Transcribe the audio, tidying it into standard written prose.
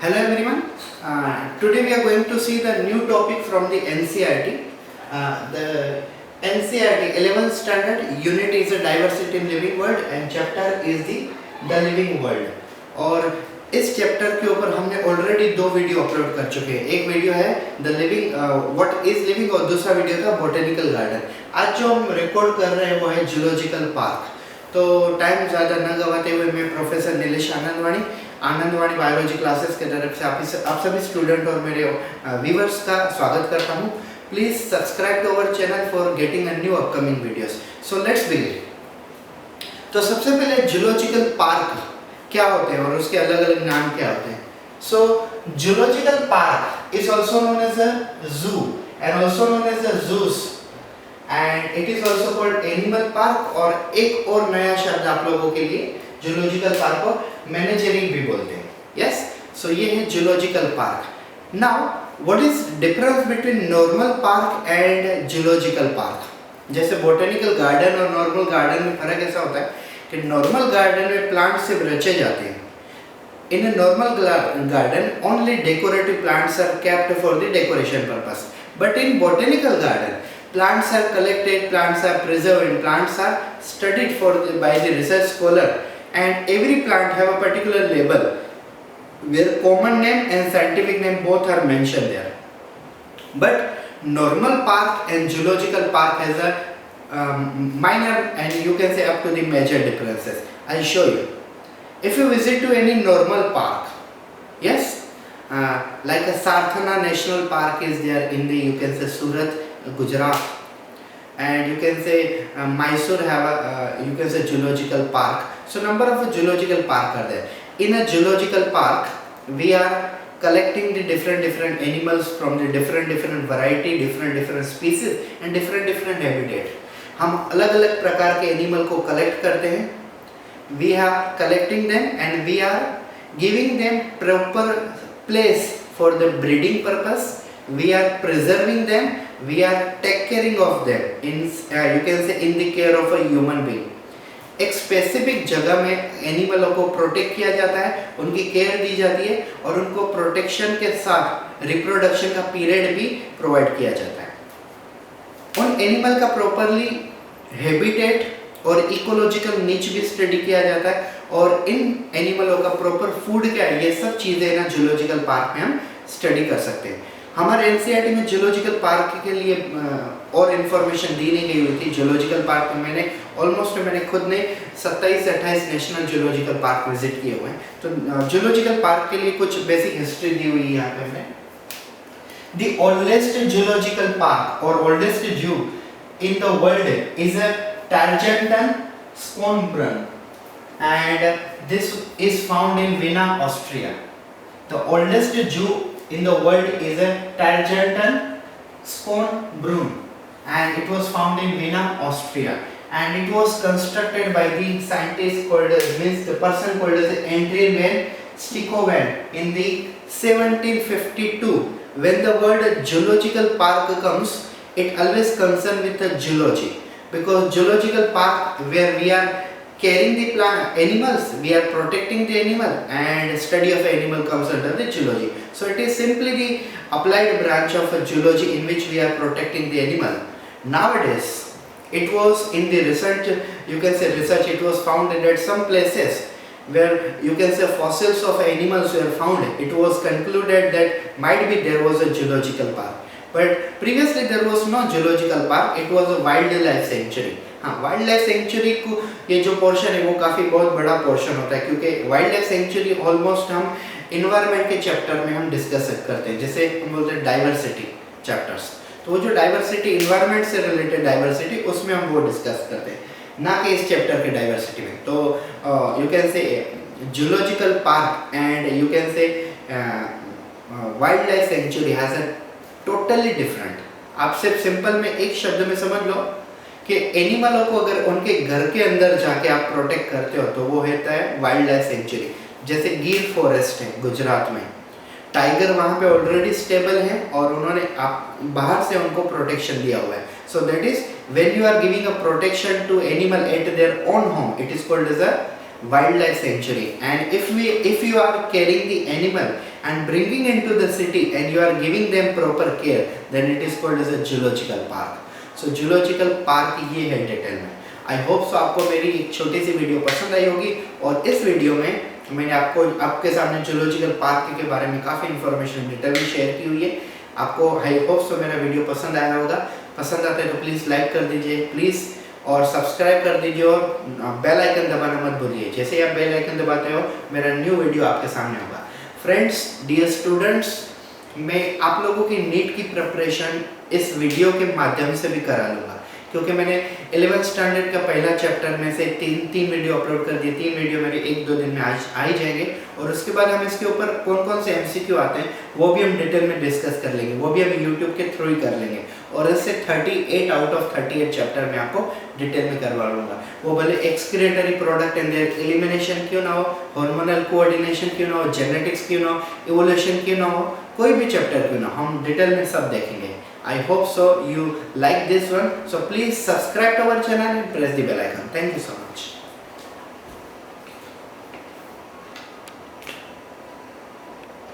Hello everyone. Today we are going to see the new topic from the NCERT. The NCERT 11th standard unit is a diversity in living world and chapter is the living world. और इस chapter के ऊपर हमने already दो video upload कर चुके हैं. एक वीडियो है the living what is living और दूसरा वीडियो था बोटेनिकल गार्डन. आज जो हम रिकॉर्ड कर रहे हैं वो है जूलॉजिकल पार्क. तो टाइम ज़्यादा न गवाते हुए मैं professor Nilesh Anandwani biology classes के तरफ से आप सभी स्टूडेंट और मेरे व्यूअर्स का स्वागत करता हूँ. Please subscribe to our channel for getting a new upcoming videos. So let's begin. तो सबसे पहले जूलॉजिकल पार्क क्या होते हैं और उसके अलग अलग नाम क्या होते हैं. So zoological park is also known as a zoo and also known as a zoos and it is also called animal park. और एक और नया शब्द आप लोगों के लिए, जूलॉजिकल पार्क को मैनेजरिंग भी बोलते हैं. यस, सो ये है zoological park. Now what is difference between normal park and zoological park. जैसे बोटेनिकल गार्डन और नॉर्मल गार्डन में फर्क ऐसा होता है कि नॉर्मल गार्डन में प्लांट सिर्फ रचे जाते हैं. In a normal garden only decorative plants are kept for the decoration purpose. But in botanical garden plants are collected, plants are preserved and plants are studied by the research scholar, and every plant have a particular label where common name and scientific name both are mentioned there. But normal park and zoological park has a minor and you can say up to the major differences. I'll show you. If you visit to any normal park, yes, like a Sarthana National Park is there in the, you can say, Surat, Gujarat, and you can say Mysore have a you can say zoological park. So number of zoological park are there. In a zoological park we are collecting the different animals from the different variety, different species and different habitat. हम अलग अलग प्रकार के animal को collect करते हैं. We are collecting them and we are giving them proper place for the breeding purpose. We are preserving them, we are take caring of them in you can say in the care of a human being. एक specific जगह में एनिमलों को protect किया जाता है, उनकी care दी जाती है और उनको प्रोटेक्शन के साथ रिप्रोडक्शन का पीरियड भी प्रोवाइड किया जाता है. उन एनिमल का प्रॉपरली हैबिटेट और इकोलॉजिकल नीच भी स्टडी किया जाता है और इन एनिमलों का प्रॉपर फूड क्या है, ये सब चीज़ें ना जूलॉजिकल पार्क में हम स्टडी कर सकते हैं. हमारे एनसीईआरटी में जूलॉजिकल पार्क के लिए और इन्फॉर्मेशन दी नहीं गई हुई थी. जूलॉजिकल पार्क में मैंने खुद ने 27 से 28 नेशनल जूलॉजिकल पार्क विजिट किए हुए हैं. तो जूलॉजिकल पार्क के लिए कुछ बेसिक हिस्ट्री दी हुई है यहाँ पे हमने. द ओल्डेस्ट जूलॉजिकल पार्क और oldest zoo in the world is a Tiergarten Schönbrunn and this is found in Vienna, Austria. The oldest zoo in the world is a Tarjantan Schönbrunn and it was found in Vienna, Austria, and it was constructed by the scientist called the person called as Adrian van Stickoven in the 1752. When the word zoological park comes, it always concerned with the zoology, because zoological park where we are caring the plant animals, we are protecting the animal, and study of animal comes under the zoology. So it is simply the applied branch of a zoology in which we are protecting the animal. Nowadays it was in the research, you can say research, it was found that some places where you can say fossils of animals were found, it was concluded that might be there was a zoological park. But previously there was no zoological park, it was a wildlife sanctuary. हाँ, wild life sanctuary को ये जो portion है वो काफ़ी बहुत बड़ा portion होता है, क्योंकि वाइल्ड लाइफ सेंचुरी ऑलमोस्ट हम इन्वायरमेंट के चैप्टर में हम डिस्कस करते हैं. जैसे हम बोलते हैं डाइवर्सिटी चैप्टर्स, तो वो जो डाइवर्सिटी इन्वायरमेंट से रिलेटेड डाइवर्सिटी उसमें हम वो डिस्कस करते हैं, ना कि इस चैप्टर के डाइवर्सिटी में. तो you can say zoological park and you can say wild life sanctuary has a totally different. आप सिर्फ सिंपल में एक शब्द में समझ लो कि एनिमलों को अगर उनके घर के अंदर जाके आप प्रोटेक्ट करते हो तो वो होता है वाइल्ड लाइफ सेंचुरी. जैसे गिर फॉरेस्ट है गुजरात में, टाइगर वहाँ पे ऑलरेडी स्टेबल है और उन्होंने आप बाहर से उनको प्रोटेक्शन दिया हुआ है. So that is when you are giving a protection to animal at their own home, it is called as a wildlife sanctuary. And if you are carrying the animal and bringing into the city and you are giving them proper care, then it is called as a zoological park. So zoological park ये है detail में. I hope so आपको मेरी एक छोटी सी video पसंद आई होगी और इस वीडियो में मैंने आपको आपके सामने जूलॉजिकल पार्क के बारे में काफ़ी इन्फॉर्मेशन डिटेल में शेयर की हुई है. आपको आई होप सो मेरा वीडियो पसंद आया होगा. पसंद आता है तो प्लीज़ लाइक कर दीजिए प्लीज़ और सब्सक्राइब कर दीजिए और बेल आइकन दबाना मत भूलिए. जैसे ही आप बेल आइकन दबाते हो मेरा न्यू वीडियो आपके सामने होगा. फ्रेंड्स, डियर स्टूडेंट्स, मैं आप लोगों की नीट की प्रिपरेशन इस वीडियो के माध्यम से भी करा लूँगा क्योंकि मैंने 11th स्टैंडर्ड का पहला चैप्टर में से तीन वीडियो अपलोड कर दिए. 3 वीडियो मेरे 1-2 दिन में आ ही जाएंगे और उसके बाद हम इसके ऊपर कौन कौन से MCQ आते हैं वो भी हम डिटेल में डिस्कस कर लेंगे. वो भी हम यूट्यूब के थ्रू ही कर लेंगे और इससे 38 आउट ऑफ 38 चैप्टर में आपको डिटेल में करवा लूँगा. वो भले excretory product and there elimination क्यों ना हो, हार्मोनल कोऑर्डिनेशन क्यों ना हो, जेनेटिक्स क्यों ना हो, इवोल्यूशन क्यों ना हो, कोई भी चैप्टर क्यों ना, हम डिटेल में सब देखेंगे. I hope so you like this one. So please subscribe to our channel and press the bell icon. Thank you so much.